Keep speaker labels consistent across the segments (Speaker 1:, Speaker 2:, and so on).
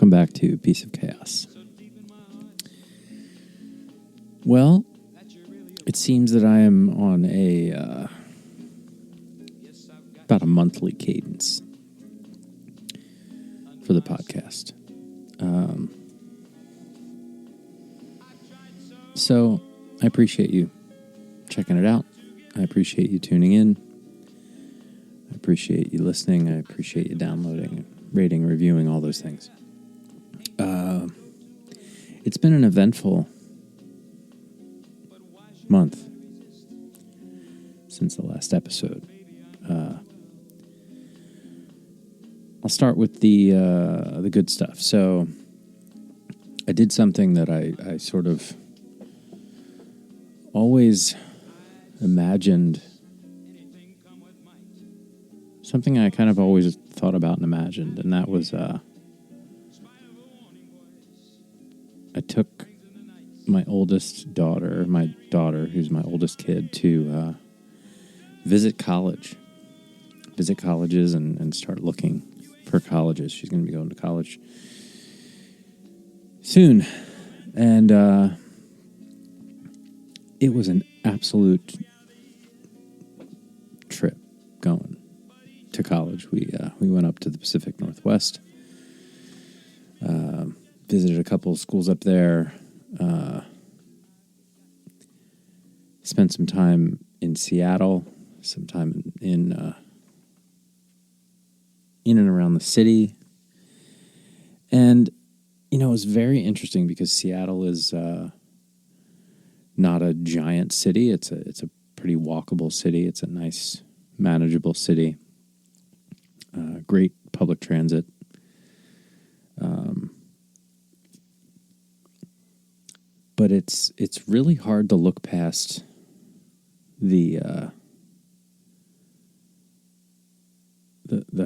Speaker 1: welcome back to Piece of Chaos. Well, it seems that I am on about a monthly cadence for the podcast. So I appreciate you checking it out. I appreciate you tuning in. I appreciate you listening. I appreciate you downloading, rating, reviewing, all those things. It's been an eventful month since the last episode. I'll start with the good stuff. So I did something that I sort of always imagined, something I kind of always thought about and imagined, and that was I took my oldest daughter, who's my oldest kid, to visit colleges and start looking for colleges. She's going to be going to college soon. And it was an absolute trip going to college. We went up to the Pacific Northwest, visited a couple of schools up there, spent some time in Seattle, some time in and around the city. And, it was very interesting because Seattle is not a giant city. It's a pretty walkable city. It's a nice, manageable city. Great public transit. But it's really hard to look past the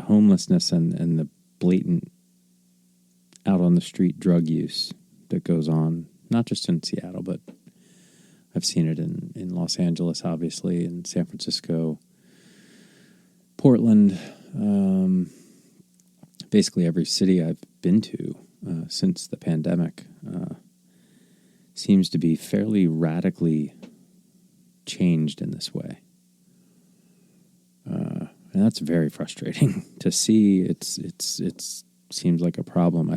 Speaker 1: homelessness and the blatant out on the street drug use that goes on, not just in Seattle, but I've seen it in Los Angeles, obviously, in San Francisco, Portland, basically every city I've been to since the pandemic seems to be fairly radically changed in this way. And that's very frustrating to see. It seems like a problem I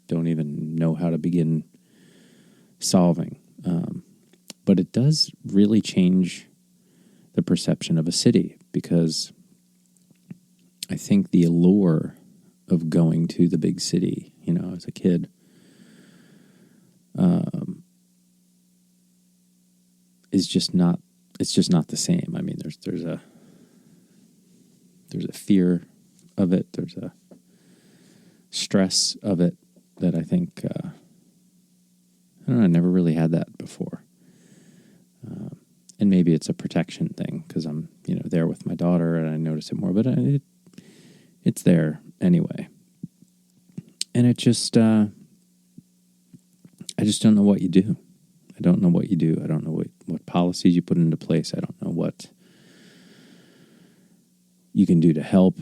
Speaker 1: don't even know how to begin solving. But it does really change the perception of a city, because I think the allure of going to the big city, as a kid, is just not. It's just not the same. I mean, there's a fear of it. There's a stress of it that I think I don't know. I never really had that before, and maybe it's a protection thing because I'm there with my daughter and I notice it more. But it's there anyway, and it just I just don't know what you do. I don't know what you do. I don't know what policies you put into place. I don't know what you can do to help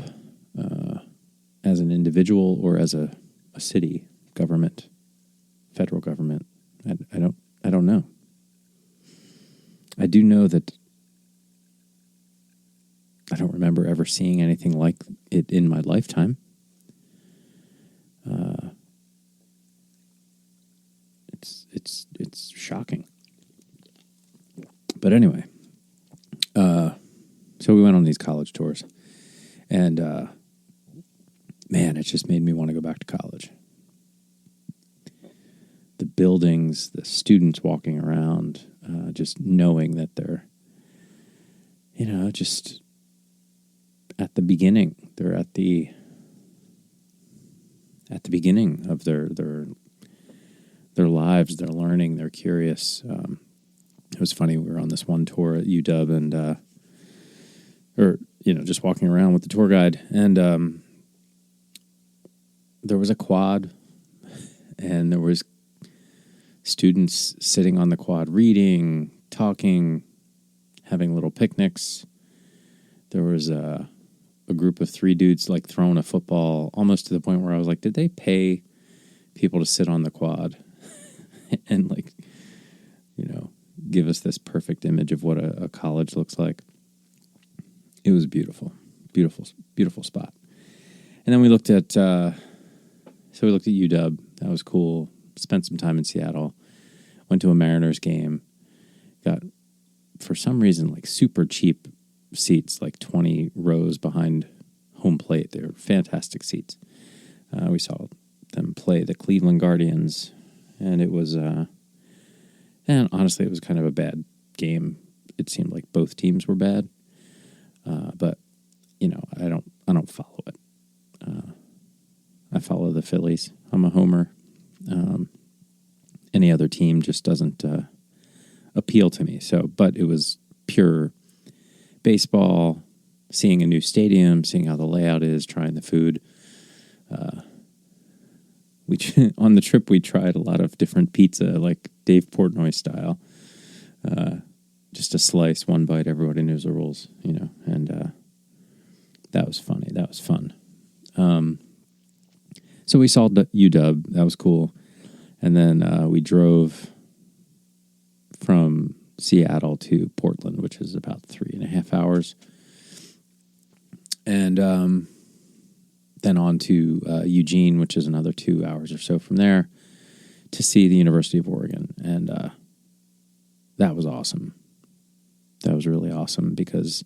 Speaker 1: as an individual or as a city government, federal government. I don't know. I do know that I don't remember ever seeing anything like it in my lifetime. It's shocking. But anyway, so we went on these college tours, and man, it just made me want to go back to college. The buildings, the students walking around, just knowing that they're, just at the beginning. They're at the beginning of their lives. They're learning. They're curious. It was funny. We were on this one tour at UW, and just walking around with the tour guide, and there was a quad, and there was students sitting on the quad reading, talking, having little picnics. There was a group of 3 dudes like throwing a football, almost to the point where I was like, did they pay people to sit on the quad and like, give us this perfect image of what a college looks like. It was beautiful, beautiful, beautiful spot. And then we looked at UW. That was cool. Spent some time in Seattle. Went to a Mariners game. Got, for some reason, like super cheap seats, like 20 rows behind home plate. They were fantastic seats. We saw them play the Cleveland Guardians, and it was, and honestly, it was kind of a bad game. It seemed like both teams were bad, but I don't follow it. I follow the Phillies. I'm a homer. Any other team just doesn't appeal to me. So, but it was pure baseball, seeing a new stadium, seeing how the layout is, trying the food. On the trip, we tried a lot of different pizza, like Dave Portnoy style. Just a slice, one bite, everybody knows the rules, and that was funny. That was fun. So we saw UW. That was cool. And then we drove from Seattle to Portland, which is about 3.5 hours. And then on to Eugene, which is another 2 hours or so from there, to see the University of Oregon. And that was awesome. That was really awesome because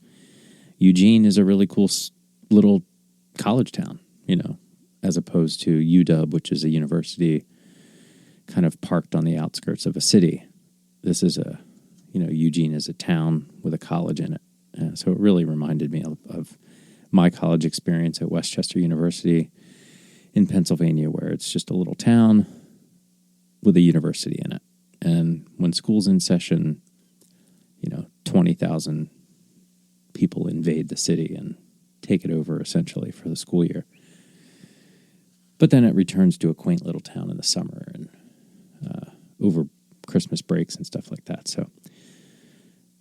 Speaker 1: Eugene is a really cool little college town, as opposed to UW, which is a university kind of parked on the outskirts of a city. This is Eugene is a town with a college in it. So it really reminded me of my college experience at Westchester University in Pennsylvania, where it's just a little town with a university in it. And when school's in session, 20,000 people invade the city and take it over essentially for the school year. But then it returns to a quaint little town in the summer and over Christmas breaks and stuff like that. So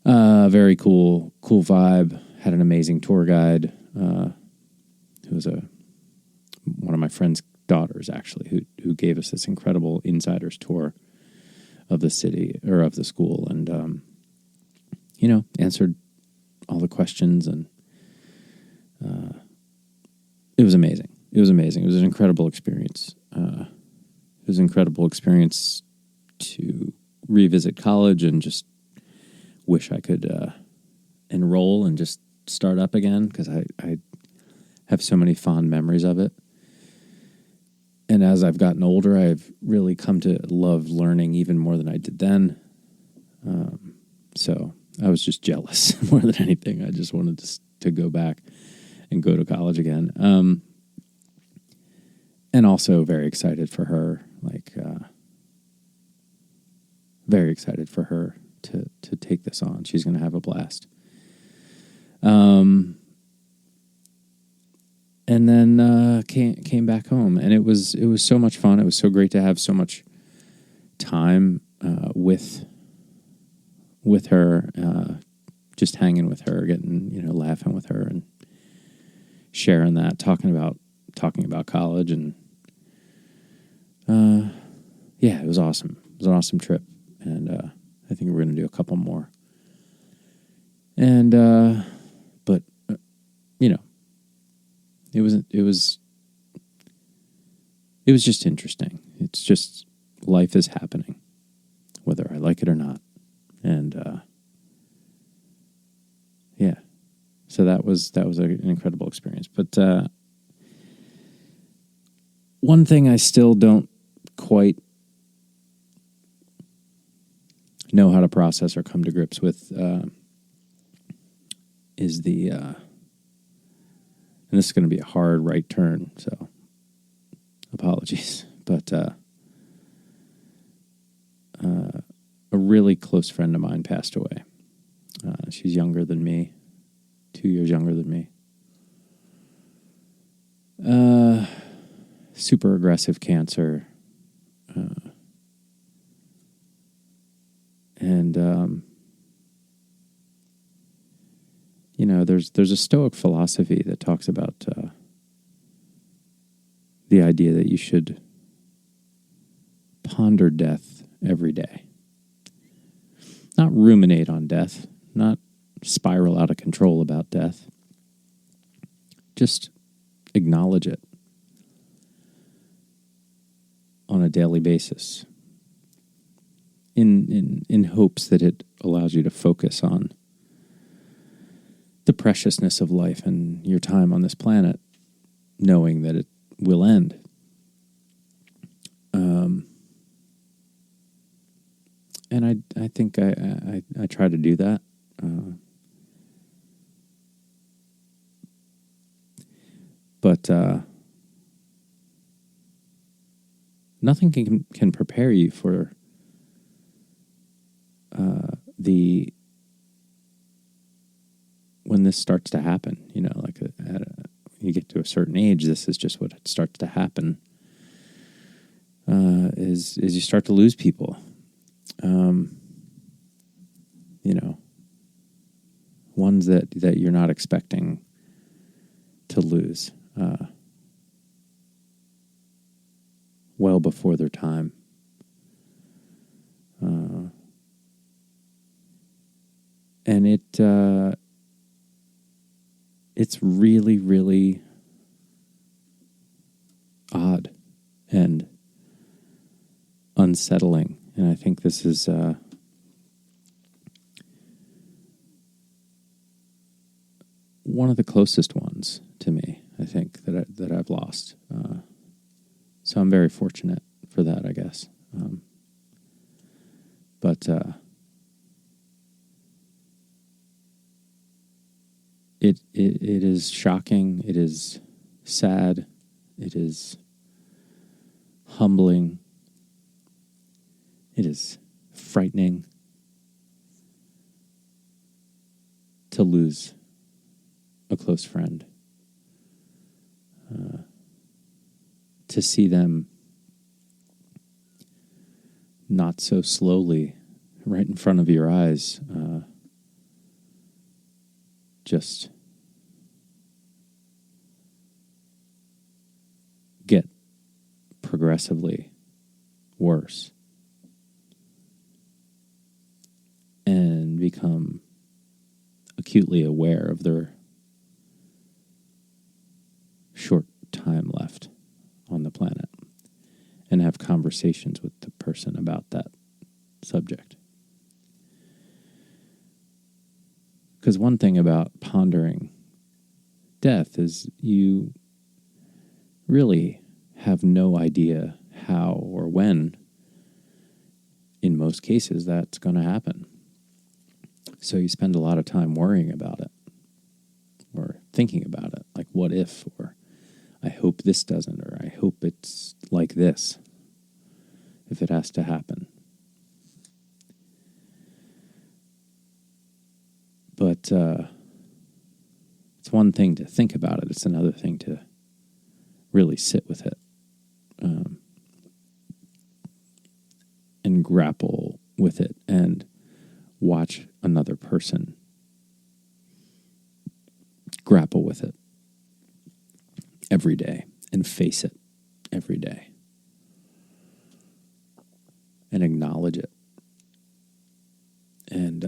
Speaker 1: very cool vibe. Had an amazing tour guide who was one of my friend's daughters, actually, who gave us this incredible insider's tour of the city or of the school, and answered all the questions, and it was amazing. It was amazing. It was an incredible experience. It was an incredible experience to revisit college and just wish I could enroll and just start up again, because I have so many fond memories of it. And as I've gotten older, I've really come to love learning even more than I did then. So I was just jealous more than anything. I just wanted to go back and go to college again. And also very excited for her, very excited for her to take this on. She's going to have a blast. And then came back home, and it was so much fun. It was so great to have so much time with her, just hanging with her, getting laughing with her, and sharing that, talking about college, and it was awesome. It was an awesome trip, and I think we're going to do a couple more. And but it was just interesting. It's just life is happening, whether I like it or not. And so that was an incredible experience. But one thing I still don't quite know how to process or come to grips with is the and this is going to be a hard right turn, so apologies. But a really close friend of mine passed away. She's younger than me, 2 years younger than me. Super aggressive cancer. And there's a Stoic philosophy that talks about the idea that you should ponder death every day. Not ruminate on death, not spiral out of control about death. Just acknowledge it on a daily basis in hopes that it allows you to focus on the preciousness of life and your time on this planet, knowing that it will end. And I think I try to do that. But nothing can prepare you for when this starts to happen. You know, like you get to a certain age, this is just what starts to happen. Is you start to lose people. You know, ones that you're not expecting to lose. Well before their time. And it's really, really odd and unsettling. And I think this is one of the closest ones to me, I think, that I've lost. So I'm very fortunate for that, I guess. But it is shocking. It is sad. It is humbling. It is frightening to lose a close friend. To see them not so slowly right in front of your eyes, just get progressively worse and become acutely aware of their short time left on the planet and have conversations with the person about that subject. Because one thing about pondering death is you really have no idea how or when, in most cases, that's going to happen. So you spend a lot of time worrying about it or thinking about it, like what if, or I hope this doesn't, or I hope it's like this if it has to happen. But it's one thing to think about it. It's another thing to really sit with it and grapple with it and watch another person grapple with it every day and face it every day and acknowledge it. And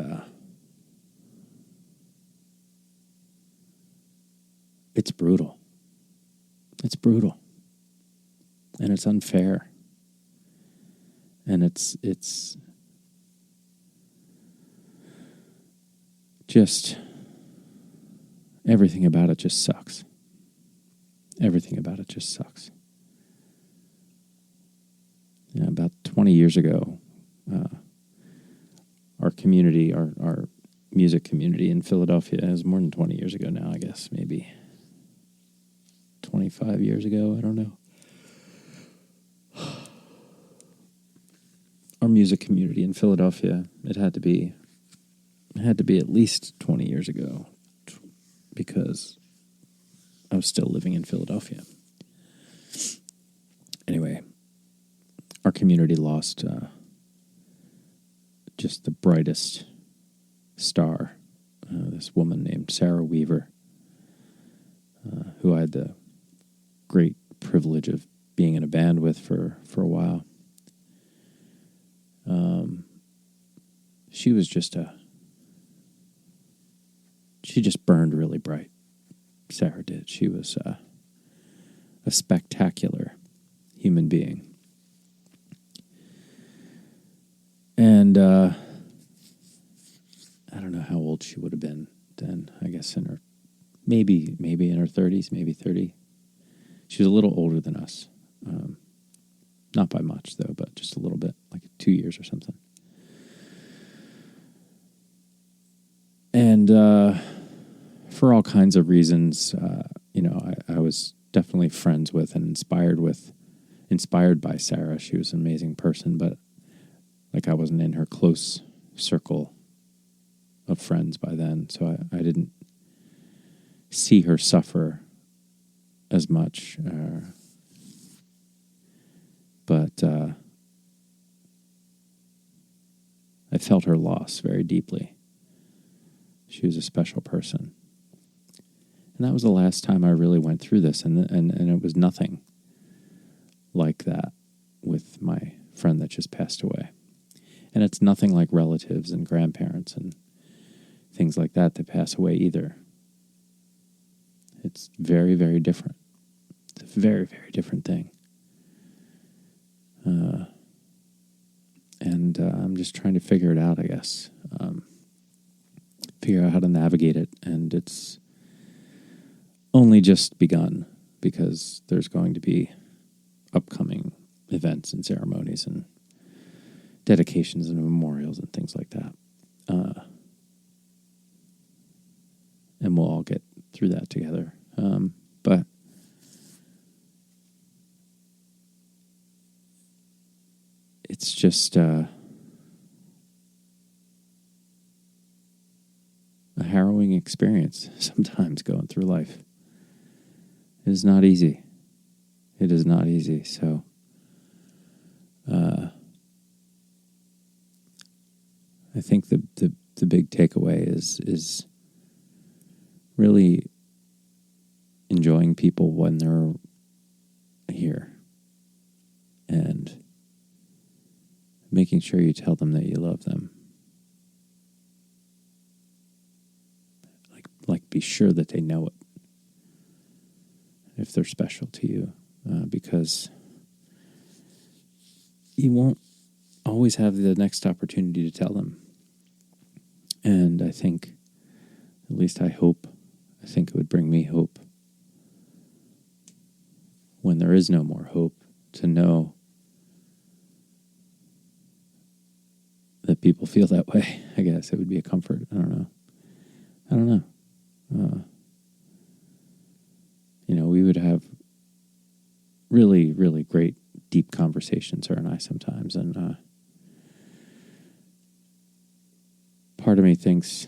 Speaker 1: it's brutal. It's brutal. And it's unfair. And it's just everything about it just sucks. Everything about it just sucks. Yeah, about 20 years ago, our community, our music community in Philadelphia, it was more than 20 years ago now, I guess, maybe 25 years ago, I don't know. Our music community in Philadelphia, it had to be at least 20 years ago because I was still living in Philadelphia. Anyway, our community lost just the brightest star, this woman named Sarah Weaver, who I had the great privilege of being in a band with for a while. She was she just burned really bright. Sarah did. She was a spectacular human being. And I don't know how old she would have been then. I guess in her maybe in her 30s, maybe 30. She was a little older than us. Not by much though, but just a little bit, like 2 years or something. And for all kinds of reasons, I was definitely friends with and inspired by Sarah. She was an amazing person, but like I wasn't in her close circle of friends by then, so I didn't see her suffer as much. But I felt her loss very deeply. She was a special person. And that was the last time I really went through this, and it was nothing like that with my friend that just passed away. And it's nothing like relatives and grandparents and things like that pass away either. It's very, very different. It's a very, very different thing. And I'm just trying to figure it out, I guess. Figure out how to navigate it, and it's only just begun because there's going to be upcoming events and ceremonies and dedications and memorials and things like that. And we'll all get through that together. But it's just a harrowing experience sometimes going through life. It is not easy. It is not easy. So, I think the big takeaway is really enjoying people when they're here and making sure you tell them that you love them. Like be sure that they know it if they're special to you, because you won't always have the next opportunity to tell them. And I think, at least I think it would bring me hope when there is no more hope, to know that people feel that way. I guess it would be a comfort. I don't know. We would have really, really great, deep conversations, her and I, sometimes. And part of me thinks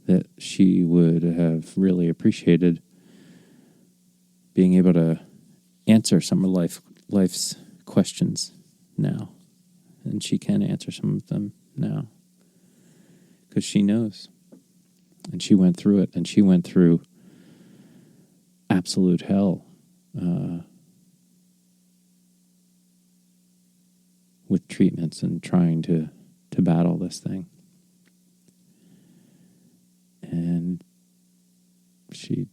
Speaker 1: that she would have really appreciated being able to answer some of life's questions now. And she can answer some of them now, because she knows. And she went through it, and she went through absolute hell with treatments and trying to battle this thing. And she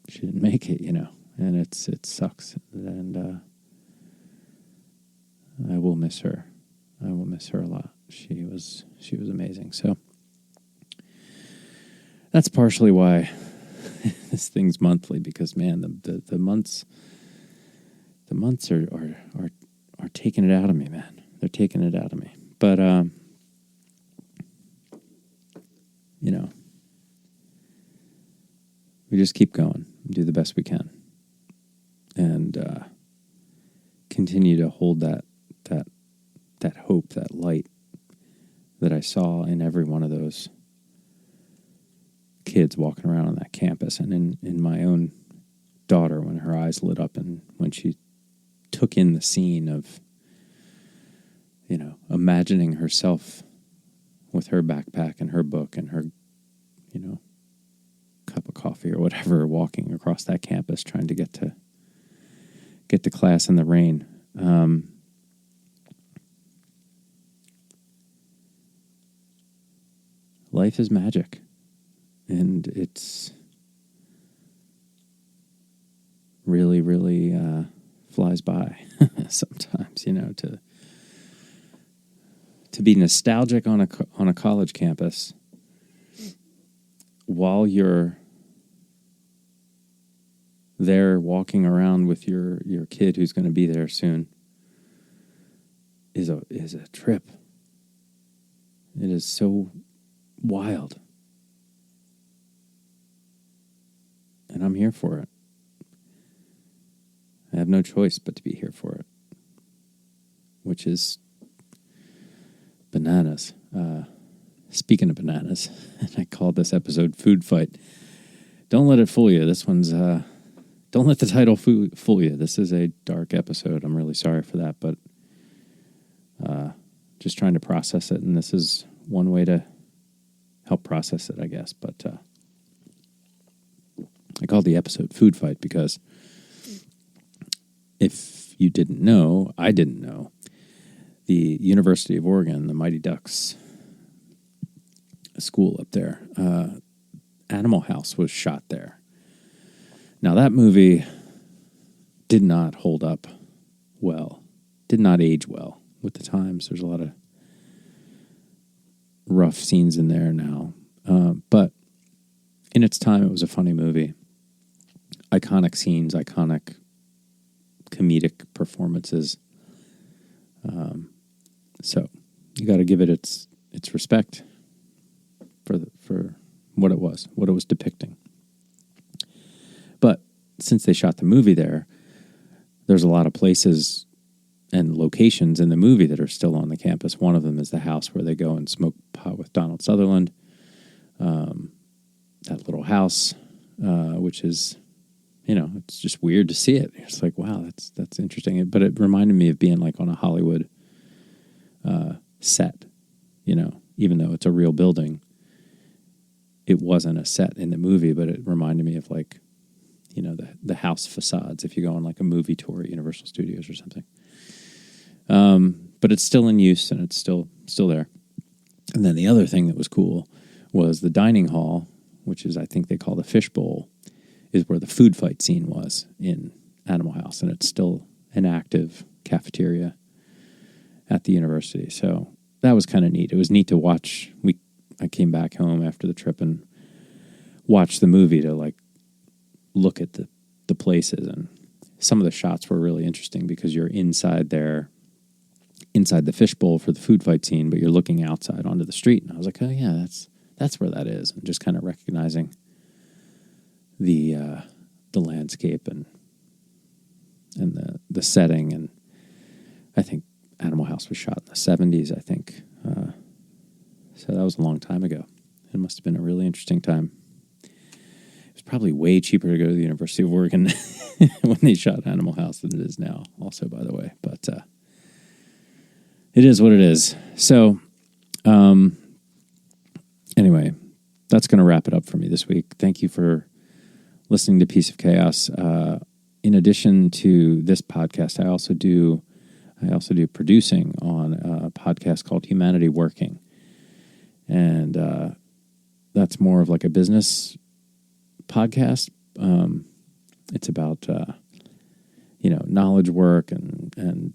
Speaker 1: didn't make it, and it sucks. And I will miss her. I will miss her a lot. She was amazing. So that's partially why this thing's monthly, because man, the months are taking it out of me, man. They're taking it out of me. But we just keep going and do the best we can, and continue to hold that hope, that light that I saw in every one of those kids walking around on that campus, and in my own daughter when her eyes lit up and when she took in the scene of, imagining herself with her backpack and her book and her, cup of coffee or whatever, walking across that campus trying to get get to class in the rain. Life is magic, and it's really, really flies by sometimes. To be nostalgic on a college campus while you're there walking around with your kid who's going to be there soon is a trip. It is so wild. And I'm here for it. I have no choice but to be here for it, which is bananas. Speaking of bananas, I called this episode Food Fight. Don't let it fool you. This one's, don't let the title fool you. This is a dark episode. I'm really sorry for that, but just trying to process it, and this is one way to help process it, I guess. But I called the episode Food Fight because if you didn't know, I didn't know, the University of Oregon, the Mighty Ducks school up there, Animal House was shot there. Now, that movie did not hold up well, did not age well with the times. There's a lot of rough scenes in there now. But in its time, it was a funny movie. Iconic scenes, iconic comedic performances. So you got to give it its respect for what it was depicting. But since they shot the movie there, there's a lot of places and locations in the movie that are still on the campus. One of them is the house where they go and smoke pot with Donald Sutherland. That little house, which is, it's just weird to see it. It's like, wow, that's interesting. But it reminded me of being like on a Hollywood set, even though it's a real building. It wasn't a set in the movie, but it reminded me of like, the house facades if you go on like a movie tour at Universal Studios or something. But it's still in use and it's still there. And then the other thing that was cool was the dining hall, which is, I think they call the fishbowl, is where the food fight scene was in Animal House. And it's still an active cafeteria at the university. So that was kind of neat. It was neat to watch. I came back home after the trip and watched the movie to like look at the places, and some of the shots were really interesting because you're inside the fishbowl for the food fight scene, but you're looking outside onto the street. And I was like, oh yeah, that's where that is. And just kind of recognizing the landscape and the setting. And I think Animal House was shot in the 70s, I think. So that was a long time ago. It must have been a really interesting time. It was probably way cheaper to go to the University of Oregon when they shot Animal House than it is now, also, by the way. But it is what it is. So, anyway, that's going to wrap it up for me this week. Thank you for listening to Piece of Chaos. In addition to this podcast, I also do producing on a podcast called Humanity Working. And that's more of like a business podcast. It's about knowledge work and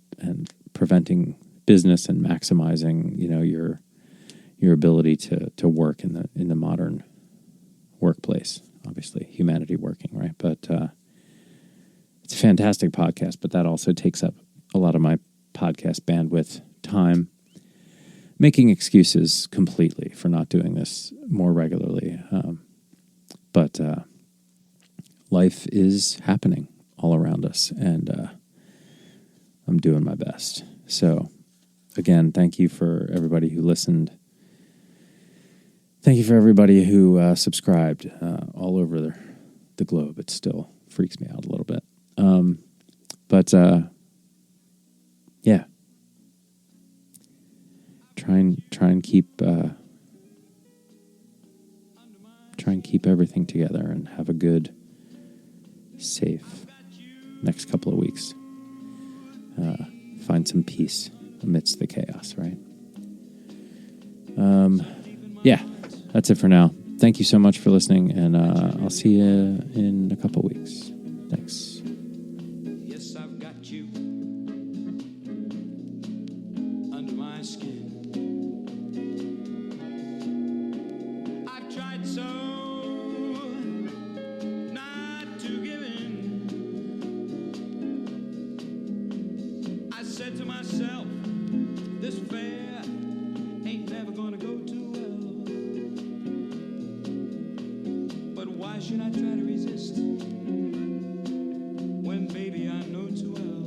Speaker 1: preventing business and maximizing your ability to work in the modern workplace. Obviously, humanity working, right? But it's a fantastic podcast. But that also takes up a lot of my podcast bandwidth, time. Making excuses completely for not doing this more regularly. But life is happening all around us, and I'm doing my best. So, again, thank you for everybody who listened. Thank you for everybody who subscribed all over the globe. It still freaks me out a little bit. But yeah. Try and keep everything together and have a good, safe next couple of weeks. find some peace amidst the chaos, right? Yeah, that's it for now. Thank you so much for listening, and I'll see you in a couple weeks. Thanks.
Speaker 2: Yes, I've got you under my skin. I've tried so not to give in. I said to myself, this affair ain't never gonna go too well. But why should I try to resist when, baby, I know too well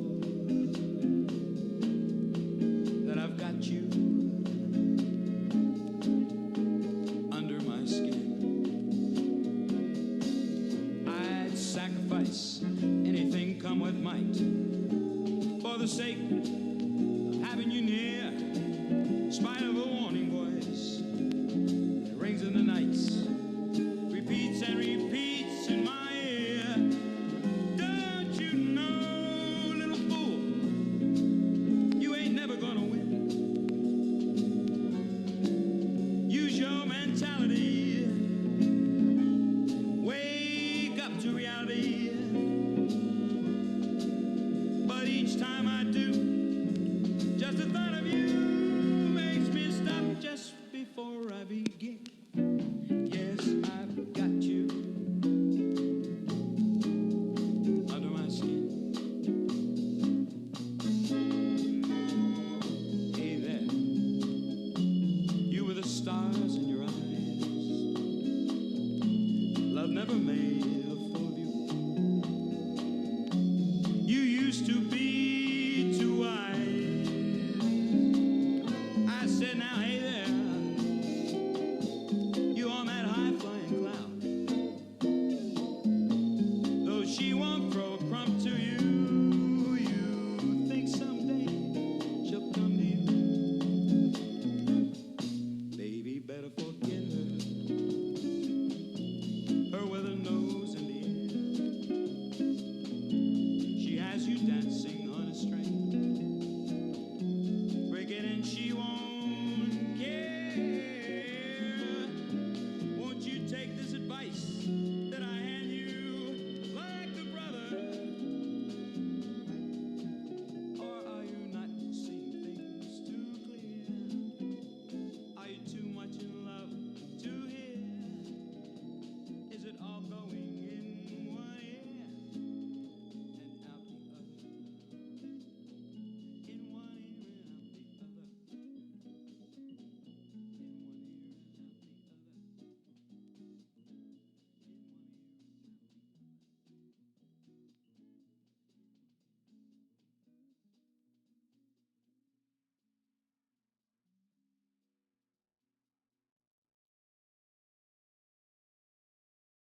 Speaker 2: that I've got you under my skin. I'd sacrifice anything come what might for the sake of having you near, in spite of a warning voice that rings in the nights, repeats and repeats in my ear. Don't you know, little fool, you ain't never gonna win. Use your mentality, wake up to reality. But each time I do, just the thought of you makes me stop just before I begin. Yes, I've got you under my skin. Hey there, you with the stars in your eyes. Love never made